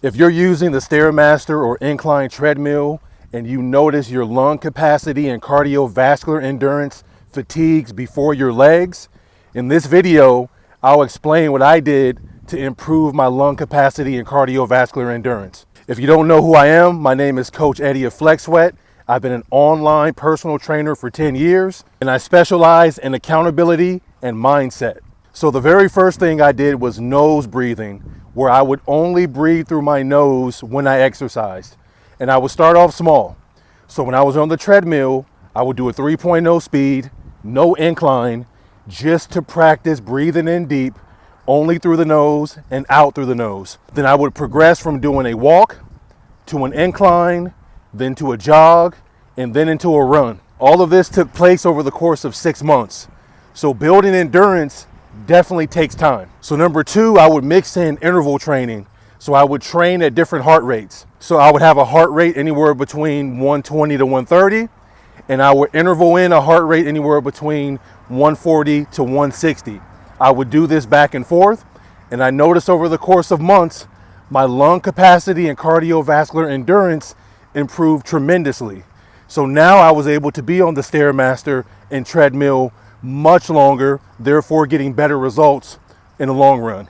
If you're using the Stairmaster or incline treadmill and you notice your lung capacity and cardiovascular endurance fatigues before your legs, in this video, I'll explain what I did to improve my lung capacity and cardiovascular endurance. If you don't know who I am, my name is Coach Eddie of Flex Sweat. I've been an online personal trainer for 10 years, and I specialize in accountability and mindset. So the very first thing I did was nose breathing, where I would only breathe through my nose when I exercised. And I would start off small. So when I was on the treadmill, I would do a 3.0 speed, no incline, just to practice breathing in deep, only through the nose and out through the nose. Then I would progress from doing a walk to an incline, then to a jog, and then into a run. All of this took place over the course of 6 months. So building endurance definitely takes time. So number two, I would mix in interval training. So I would train at different heart rates. So I would have a heart rate anywhere between 120 to 130, and I would interval in a heart rate anywhere between 140 to 160. I would do this back and forth, and I noticed over the course of months, my lung capacity and cardiovascular endurance improved tremendously. So now I was able to be on the Stairmaster and treadmill much longer, therefore getting better results in the long run.